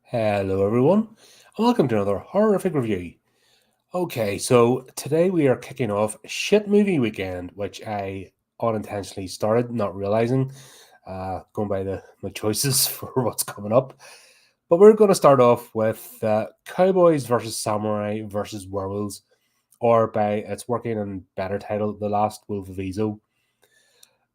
Hello, everyone, and welcome to another horrific review. Okay, so today we are kicking off Shit Movie Weekend, which I unintentionally started, not realizing, going by my choices for what's coming up. But we're going to start off with Cowboys versus Samurai versus Werewolves, or by its working and better title, The Last Wolf of Ezo.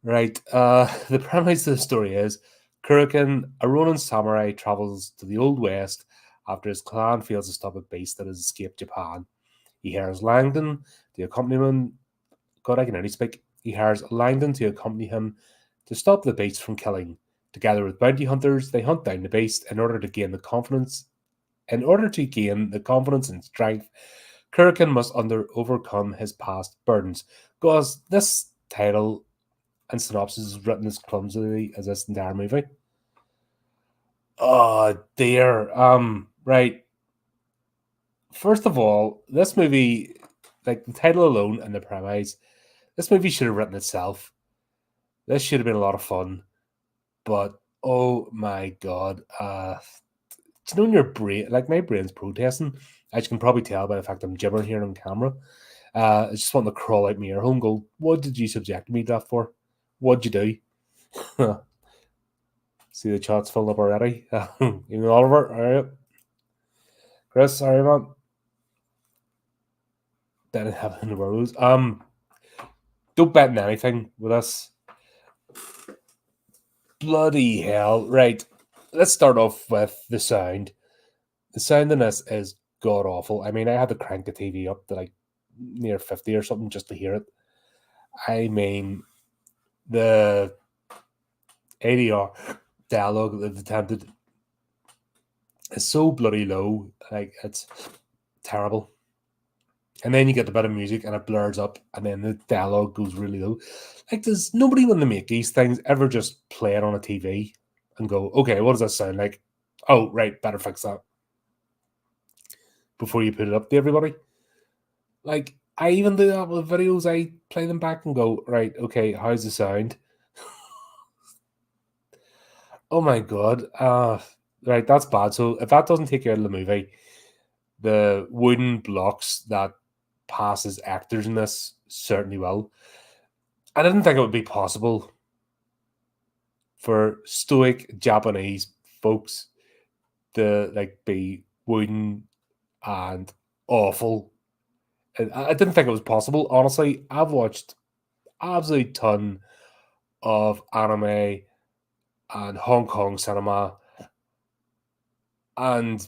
Right, the premise of the story is Karukan, a ronin samurai, travels to the Old West after his clan fails to stop a beast that has escaped Japan. He hires Langdon to accompany him. God, I can only speak. He hires Langdon to accompany him to stop the beast from killing. Together with bounty hunters, they hunt down the beast in order to gain the confidence. In order to gain the confidence and strength, Karukan must overcome his past burdens. Because this title and synopsis is written as clumsily as this entire movie. Oh dear. Right. First of all, this movie, like the title alone and the premise, this movie should have written itself. This should have been a lot of fun. But oh my god. Do you know when your brain, like my brain's protesting, as you can probably tell by the fact I'm gibbering here on camera. I just want to crawl out my ear hole and go, what did you subject me to that for? What'd you do? See the chat's filled up already. Even Oliver, all right. Chris, sorry man. Didn't have in the world. Don't bet on anything with us. Bloody hell. Right. Let's start off with the sound. The sound in this is god awful. I mean, I had to crank the TV up to like near 50 or something just to hear it. I mean, the ADR dialogue that they've attempted is so bloody low. Like, it's terrible. And then you get the bit of music and it blurs up, and then the dialogue goes really low. Like, does nobody when they make these things ever just play it on a TV and go, okay, what does that sound like? Oh, right, better fix that before you put it up to everybody. Like, I even do that with videos. I play them back and go, right, okay, how's the sound? Oh my god. Right, that's bad. So if that doesn't take you out of the movie, the wooden blocks that pass as actors in this certainly will. I didn't think it would be possible for stoic Japanese folks to like be wooden and awful. I didn't think it was possible. Honestly, I've watched absolute ton of anime and Hong Kong cinema, and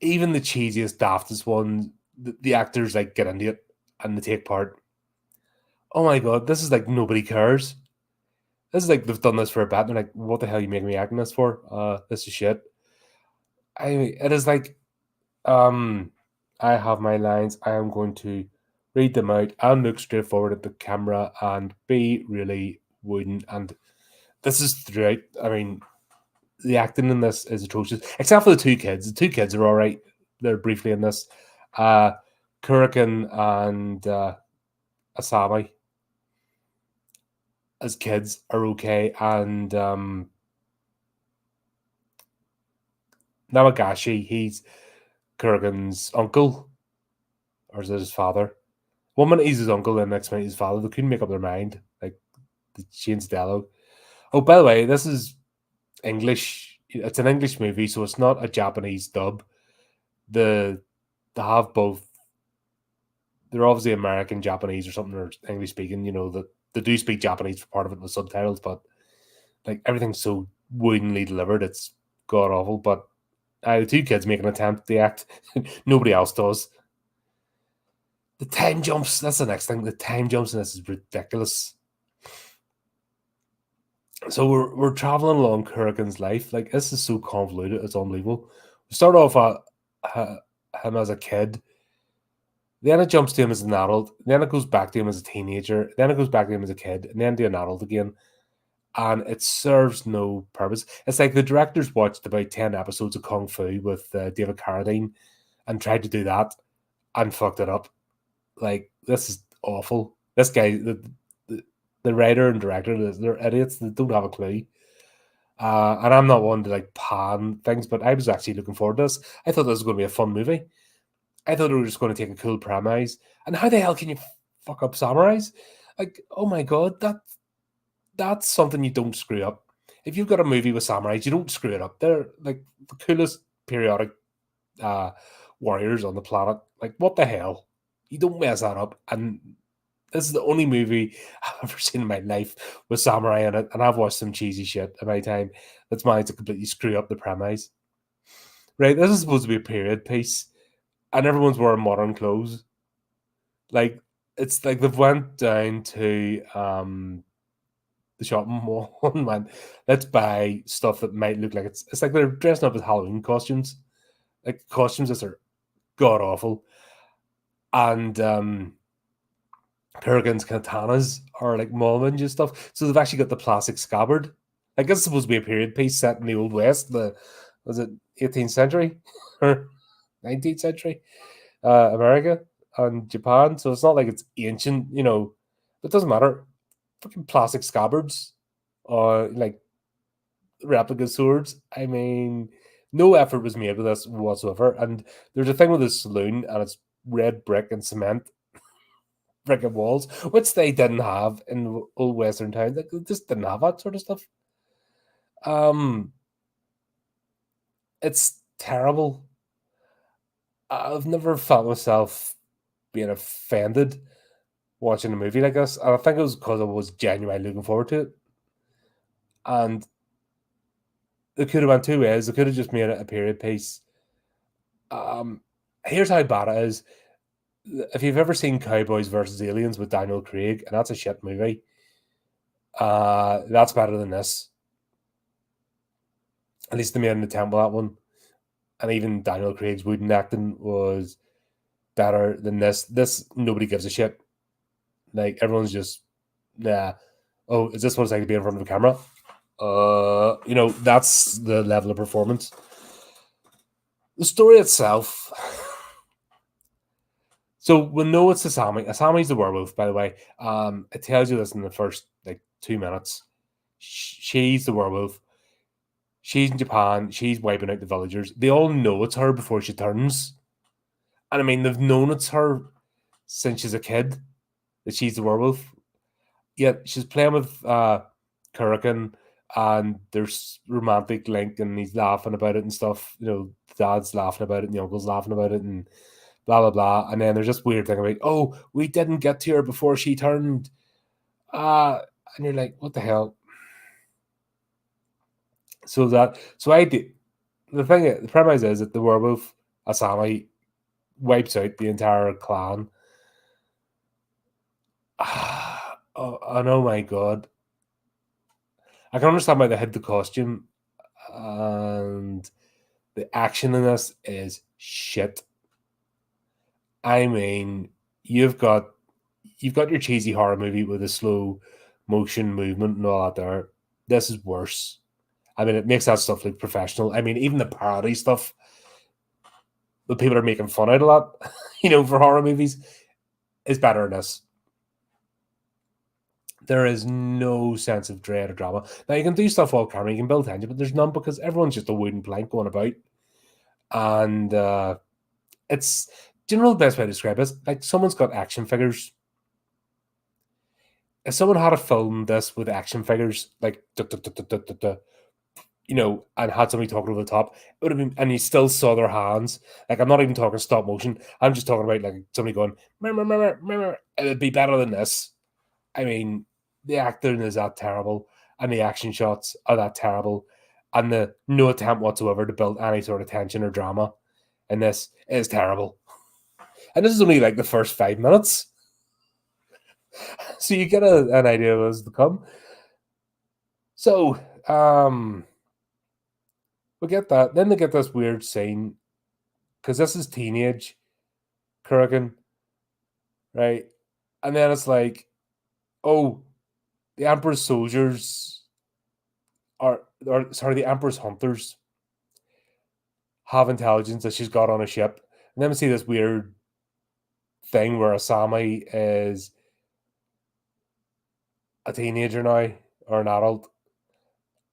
even the cheesiest, daftest one, the actors like get into it and they take part. Oh my god, this is like nobody cares. This is like they've done this for a bit. And they're like, what the hell are you making me acting this for? This is shit. It is like, um, I have my lines. I am going to read them out and look straight forward at the camera and be really wooden. And this is throughout. I mean, the acting in this is atrocious, except for the two kids. The two kids are all right. They're briefly in this. Uh, Kurikan and Asami as kids are okay, and Namagashi, he's Kurgan's uncle, or is it his father? One minute he's his uncle, then the next minute he's his father. They couldn't make up their mind. Like, the change dialogue. Oh, by the way, this is English. It's an English movie, so it's not a Japanese dub. The They have both. They're obviously American, Japanese, or something, or English speaking. You know that they do speak Japanese for part of it with subtitles, but like everything's so woodenly delivered, it's god awful. But the two kids make an attempt to act. Nobody else does. The time jumps, that's the next thing. The time jumps in this is ridiculous. So we're traveling along Kurrigan's life. Like, this is so convoluted, it's unbelievable. We start off him as a kid, then it jumps to him as an adult, then it goes back to him as a teenager, then it goes back to him as a kid, and then to an adult again. And it serves no purpose. It's like the directors watched about 10 episodes of Kung Fu with David Carradine and tried to do that and fucked it up. Like, this is awful. This guy, the writer and director, they're idiots. They don't have a clue. And I'm not one to like pan things, but I was actually looking forward to this. I thought this was going to be a fun movie. I thought they were just going to take a cool premise. And how the hell can you fuck up samurais? Like, oh my god, that's something you don't screw up. If you've got a movie with samurais, you don't screw it up. They're like the coolest periodic uh, warriors on the planet. Like, what the hell? You don't mess that up. And this is the only movie I've ever seen in my life with samurai in it, and I've watched some cheesy shit in my time that's managed to completely screw up the premise. Right, this is supposed to be a period piece, and everyone's wearing modern clothes. Like, it's like they've went down to the shopping mall and went, let's buy stuff that might look like it's like they're dressing up as Halloween costumes, like costumes that are god awful, and Karukan's katanas are like Mormon and stuff. So they've actually got the plastic scabbard. I guess it's supposed to be a period piece set in the Old West, the was it 18th century or 19th century America and Japan. So it's not like it's ancient, It doesn't matter. Fucking plastic scabbards, or like replica swords. I mean, no effort was made with this whatsoever. And there's a thing with the saloon, and it's red brick and cement brick and walls, which they didn't have in old Western towns. Like, they just didn't have that sort of stuff. Um, it's terrible. I've never felt myself being offended watching a movie like this, and I think it was because I was genuinely looking forward to it. And it could have went two ways. They could have just made it a period piece. Here's how bad it is. If you've ever seen Cowboys versus Aliens with Daniel Craig, and that's a shit movie, that's better than this. At least they made an attempt with that one. And even Daniel Craig's wooden acting was better than this. This, nobody gives a shit. Like, everyone's just, nah. Oh, is this what it's like to be in front of a camera? That's the level of performance. The story itself. So we know it's Asami. Asami's the werewolf, by the way. It tells you this in the first like 2 minutes. She's the werewolf. She's in Japan. She's wiping out the villagers. They all know it's her before she turns. And I mean, they've known it's her since she's a kid, that she's the werewolf. Yet she's playing with Karukan, and there's romantic link, and he's laughing about it and stuff. The dad's laughing about it, and the uncle's laughing about it, and blah blah blah. And then there's this weird thing about, oh, we didn't get to her before she turned. And you're like, what the hell? So I did the thing. The premise is that the werewolf Asami wipes out the entire clan. Oh my god! I can understand why they hid the costume, and the action in this is shit. I mean, you've got your cheesy horror movie with a slow motion movement and all that there. This is worse. I mean, it makes that stuff look professional. I mean, even the parody stuff that people are making fun out a lot, for horror movies, is better than this. There is no sense of dread or drama. Now, you can do stuff off camera, you can build tension, but there's none because everyone's just a wooden plank going about. And it's, do you know the best way to describe this? Like, someone's got action figures. If someone had filmed this with action figures, like, and had somebody talking over the top, it would have been, and you still saw their hands. Like, I'm not even talking stop motion. I'm just talking about like somebody going, it would be better than this. I mean, the acting is that terrible, and the action shots are that terrible, and the no attempt whatsoever to build any sort of tension or drama in this is terrible. And this is only like the first 5 minutes. So you get an idea of what's to come. So, we get that. Then they get this weird scene, because this is teenage Karukan, right? And then it's like, oh, the Emperor's soldiers the Emperor's hunters have intelligence that she's got on a ship. And then we see this weird thing where Asami is a teenager now, or an adult,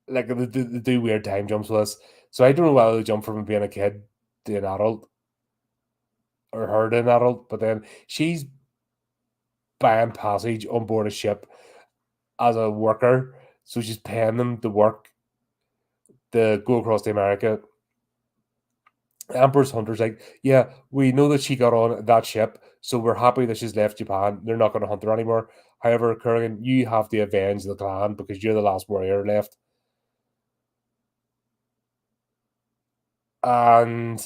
like they do weird time jumps with us. So I don't know whether they jump from being a kid to an adult or her to an adult, but then she's buying passage on board a ship as a worker, so she's paying them to work to go across to America. Empress Hunter's like, yeah, we know that she got on that ship, so we're happy that she's left Japan. They're not going to hunt her anymore. However, Kurgan, you have to avenge the clan because you're the last warrior left. And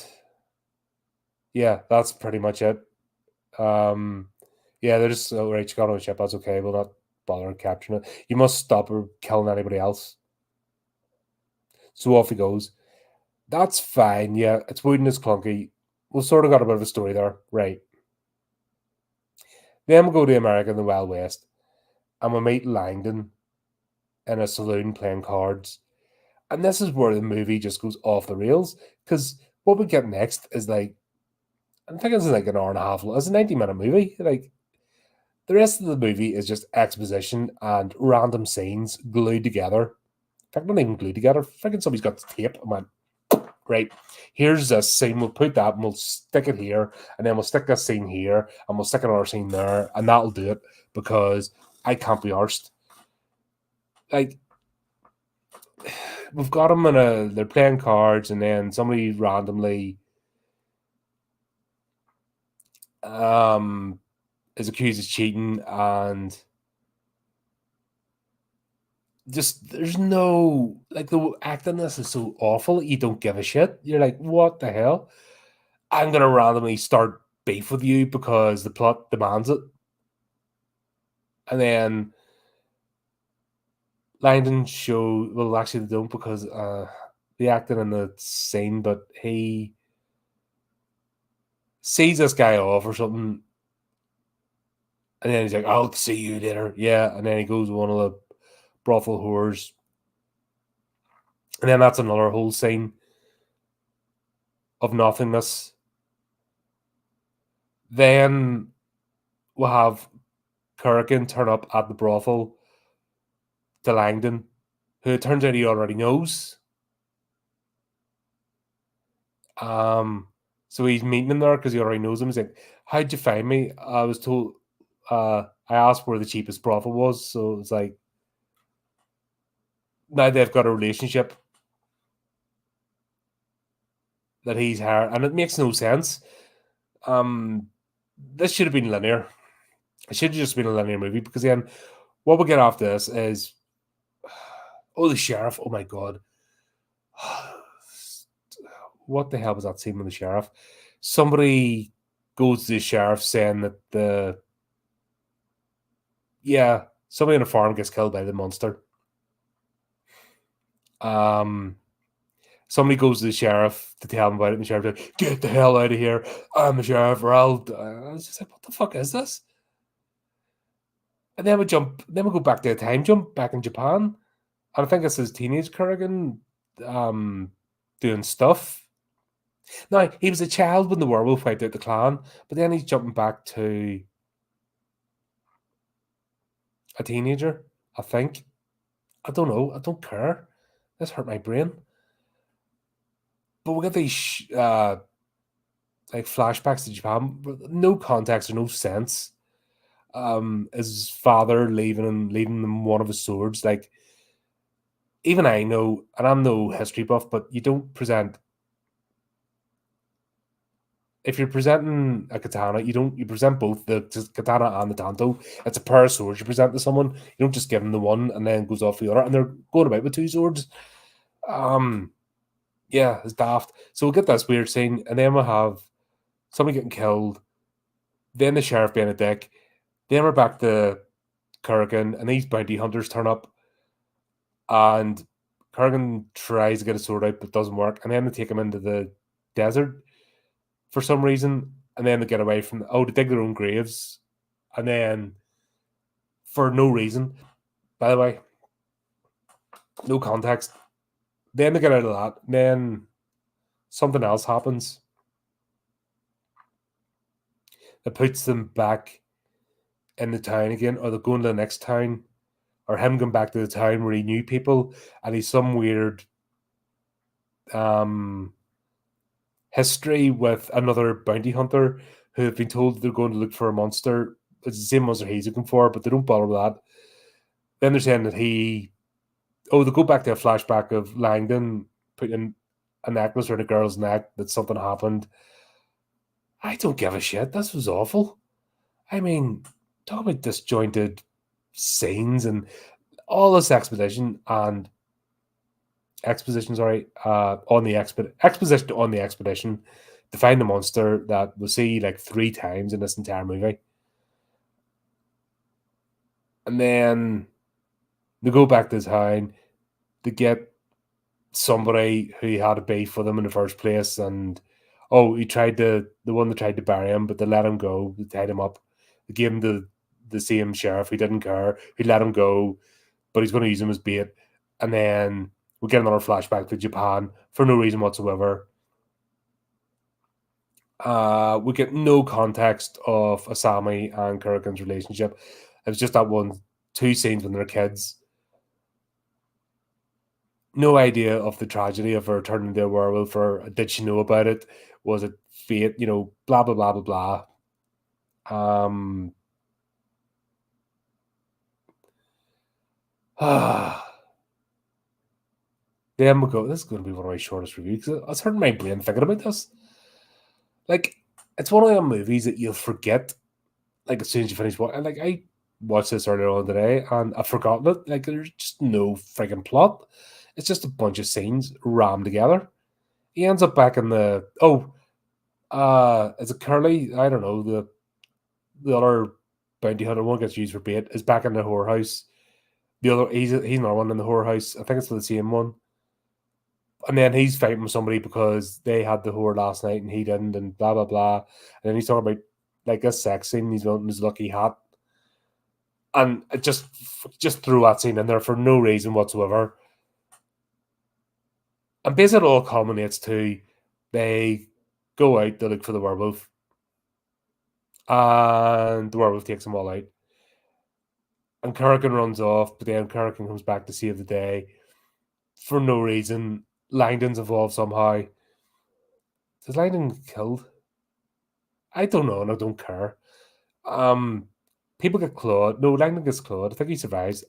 yeah, that's pretty much it. Yeah, they're just right. She got on the ship. That's okay. We'll not bother capturing it. You must stop her killing anybody else. So off he goes. That's fine. Yeah, it's wooden, it's clunky. We've sort of got a bit of a story there, right? Then we'll go to America in the Wild West, and we meet Langdon in a saloon playing cards. And this is where the movie just goes off the rails because what we get next is like, I think it's like an hour and a half. It's a 90-minute movie. Like the rest of the movie is just exposition and random scenes glued together. In fact, not even glued together. Freaking somebody's got tape and went, great, here's a scene. We'll put that and we'll stick it here, and then we'll stick this scene here, and we'll stick another scene there, and that'll do it because I can't be arsed. Like, we've got them they're playing cards, and then somebody randomly is accused of cheating, and just there's no like the acting. This is so awful. You don't give a shit. You're like, what the hell? I'm gonna randomly start beef with you because the plot demands it, and then Langdon show well actually they don't because the acting in the scene, but he sees this guy off or something, and then he's like, "I'll see you later." Yeah, and then he goes to one of the brothel whores, and then that's another whole scene of nothingness. Then we'll have Karukan turn up at the brothel to Langdon, who it turns out he already knows. So he's meeting him there because he already knows him. He's like, "How'd you find me?" I was told. I asked where the cheapest brothel was, so it's like now they've got a relationship that he's hired, and it makes no sense. This should have been linear. It should have just been a linear movie because then what we get after this is the sheriff. Oh my god, what the hell was that scene with the sheriff? Somebody goes to the sheriff saying that somebody on a farm gets killed by the monster. Somebody goes to the sheriff to tell him about it, and the sheriff's like, "Get the hell out of here! I'm the sheriff, or I'll." I was just like, "What the fuck is this?" And then we go back to a time jump back in Japan, and I think it's his teenage Kurgan, doing stuff. Now he was a child when the werewolf wiped out the clan, but then he's jumping back to a teenager. I think. I don't know. I don't care. This hurt my brain. But we get these like flashbacks to Japan, but no context or no sense. His father leaving them one of his swords. Like even I know, and I'm no history buff, but you don't present if you're presenting a katana, you present both the katana and the tanto. It's a pair of swords you present to someone. You don't just give them the one and then goes off the other, and they're going about with two swords. Yeah, it's daft. So we'll get this weird scene, and then we'll have somebody getting killed, then the sheriff being a dick, then we're back to Kurgan, and these bounty hunters turn up, and Kurgan tries to get a sword out but doesn't work, and then they take him into the desert for some reason, and then they get away from to dig their own graves, and then for no reason, by the way, no context. Then they get out of that, and then something else happens that puts them back in the town again, or they're going to the next town, or him going back to the town where he knew people, and he's some weird history with another bounty hunter who have been told they're going to look for a monster. It's the same monster he's looking for, but they don't bother with that. Then they're saying that they go back to a flashback of Langdon putting a necklace around a girl's neck, that something happened. I don't give a shit. This was awful. I mean, talk about disjointed scenes and all this exposition on the expedition to find the monster that we'll see like 3 times in this entire movie. And then they go back to town to get somebody who had a beef with him in the first place, and the one that tried to bury him, but they let him go. They tied him up. They gave him the same sheriff who didn't care. He let him go, but he's going to use him as bait. And then we get another flashback to Japan for no reason whatsoever. We get no context of Asami and Karukan's relationship. It was just that 2 scenes when they're kids. No idea of the tragedy of her turning into a werewolf, or did she know about it? Was it fate? Blah, blah, blah, blah, blah. Then we go, this is going to be one of my shortest reviews, because it's hurting my brain thinking about this. Like, it's one of them movies that you'll forget, like, as soon as you finish watching. Like, I watched this earlier on today, and I've forgotten it. Like, there's just no freaking plot. It's just a bunch of scenes rammed together. He ends up back in the... is it Curly? I don't know. The other bounty hunter, one gets used for bait, is back in the whorehouse. The other, he's another one in the whorehouse. I think it's the same one. And then he's fighting with somebody because they had the whore last night and he didn't, and blah, blah, blah. And then he's talking about, like, a sex scene. He's wearing his lucky hat. And it just threw that scene in there for no reason whatsoever. And basically it all culminates to they go out to look for the werewolf. And the werewolf takes them all out. And Karukan runs off, but then Karukan comes back to save the day. For no reason. Langdon's involved somehow. Is Langdon get killed? I don't know, and I don't care. People get clawed. No, Langdon gets clawed. I think he survives.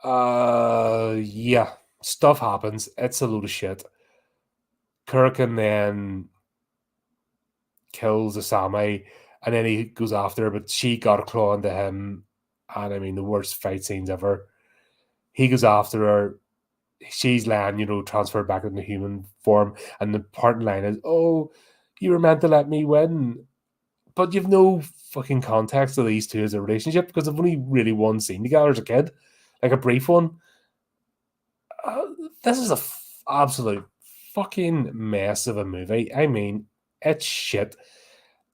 Yeah. Stuff happens. It's a load of shit. Karukan then kills Asami, and then he goes after her, but she got a claw into him. And I mean, the worst fight scenes ever. He goes after her. She's lying, transferred back into human form. And the parting line is, "Oh, you were meant to let me win." But you've no fucking context of these two as a relationship, because they've only really one scene together as a kid. Like a brief one. This is absolute fucking mess of a movie. I mean, it's shit.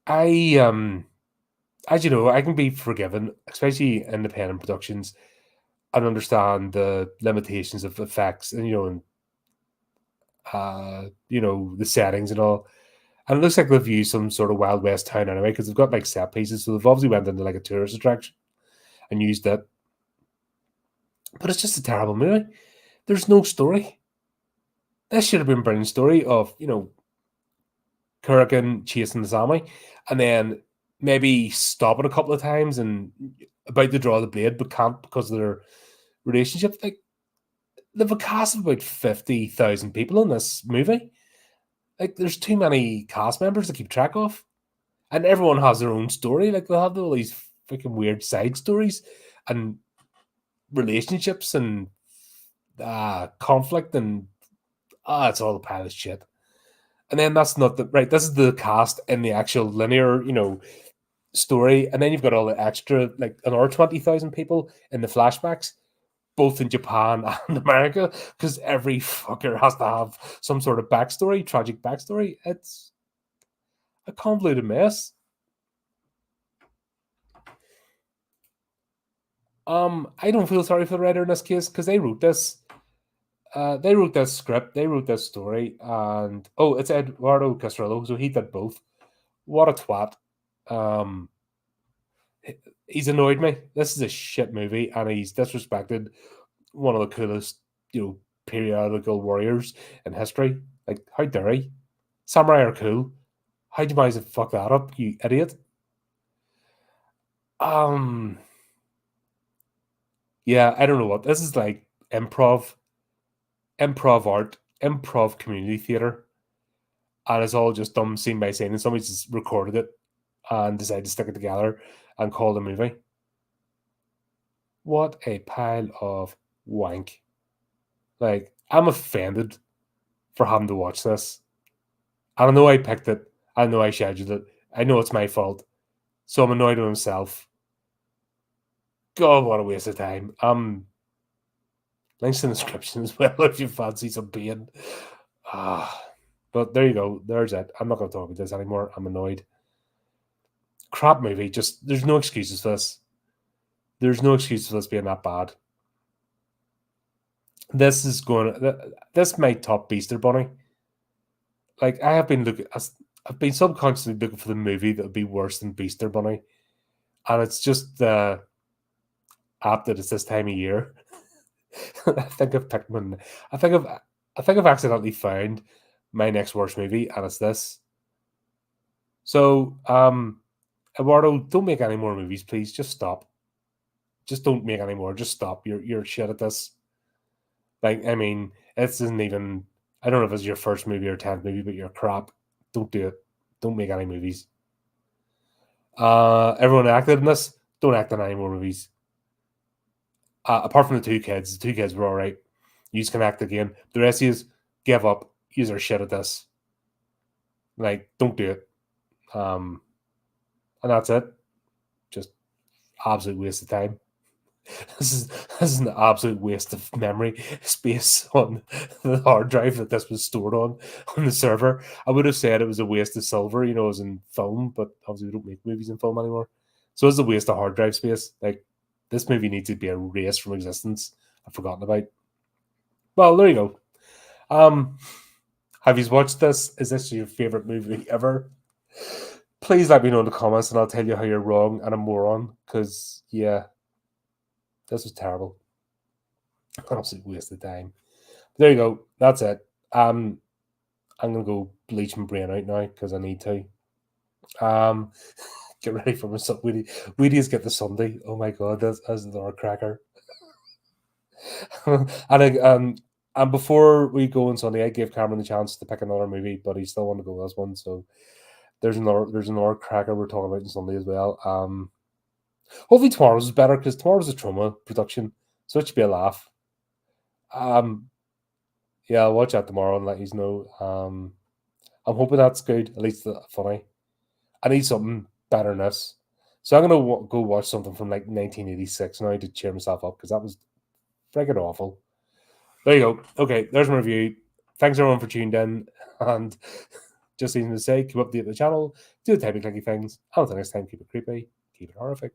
As you know, I can be forgiven, especially independent productions, and understand the limitations of effects and the settings and all. And it looks like they've used some sort of Wild West town anyway, because they've got like set pieces, so they've obviously went into like a tourist attraction and used it. But it's just a terrible movie. There's no story. This should have been a brilliant story of Karukan chasing the Asami, and then maybe stop it a couple of times and about to draw the blade, but can't because of their relationship. Like, they've a cast of about 50,000 people in this movie. Like, there's too many cast members to keep track of. And everyone has their own story. Like, they'll have all these freaking weird side stories and relationships and conflict, and it's all a pile of shit. And then that's not right. This is the cast in the actual linear, story. And then you've got all the extra, like another 20,000 people in the flashbacks, both in Japan and America, because every fucker has to have some sort of backstory, tragic backstory. It's a convoluted mess. I don't feel sorry for the writer in this case, because they wrote this. They wrote this script, they wrote this story, and it's Eduardo Castrillo, so he did both. What a twat. He's annoyed me. This is a shit movie, and he's disrespected one of the coolest, periodical warriors in history. Like, how dare he? Samurai are cool. How'd you manage to fuck that up, you idiot? Um, yeah, I don't know what this is like. Improv art, improv community theater, and it's all just dumb scene by scene, and somebody just recorded it and decided to stick it together and call it a movie. What a pile of wank! Like, I'm offended for having to watch this. I know I picked it. I know I scheduled it. I know it's my fault. So I'm annoyed with myself. God, what a waste of time. Links in the description as well if you fancy some pain. But there you go. There's it. I'm not going to talk about this anymore. I'm annoyed. Crap movie. Just, there's no excuses for this. There's no excuse for this being that bad. This is my top Beaster Bunny. Like, I've been subconsciously looking for the movie that would be worse than Beaster Bunny. And it's just apt that it's this time of year. I think I've picked one. I think I've accidentally found my next worst movie, and it's this. So, Eduardo, don't make any more movies, please. Just stop. Just don't make any more. Just stop. You're shit at this. Like, I mean, this isn't even. I don't know if it's your first movie or 10th movie, but you're crap. Don't do it. Don't make any movies. Everyone acted in this. Don't act in any more movies. Apart from the two kids were all right. You can act again. The rest of you give up. You are shit at this. Like, don't do it. And that's it. Just absolute waste of time. This is an absolute waste of memory space on the hard drive that this was stored on the server. I would have said it was a waste of silver, as in film, but obviously we don't make movies in film anymore. So it's a waste of hard drive space. Like, this movie needs to be erased from existence. I've forgotten about. Well, there you go. Have you watched this? Is this your favorite movie ever? Please let me know in the comments, and I'll tell you how you're wrong and a moron. Because this was terrible. Absolute waste of time. There you go. That's it. I'm gonna go bleach my brain out now because I need to. Get ready for my we just get the Sunday. Oh my god, that's another cracker. And before we go on Sunday, I gave Cameron the chance to pick another movie, but he still wanted to go with this one. So there's another cracker we're talking about on Sunday as well. Hopefully tomorrow's is better because tomorrow's a trauma production, so it should be a laugh. Yeah, I'll watch that tomorrow and let you know. I'm hoping that's good, at least funny. I need something better than this. So I'm going to go watch something from like 1986 now to cheer myself up because that was freaking awful. There you go. Okay, there's my review. Thanks everyone for tuning in. And just needing to say, keep updating the channel, do the type of clicky things. Until next time, keep it creepy, keep it horrific.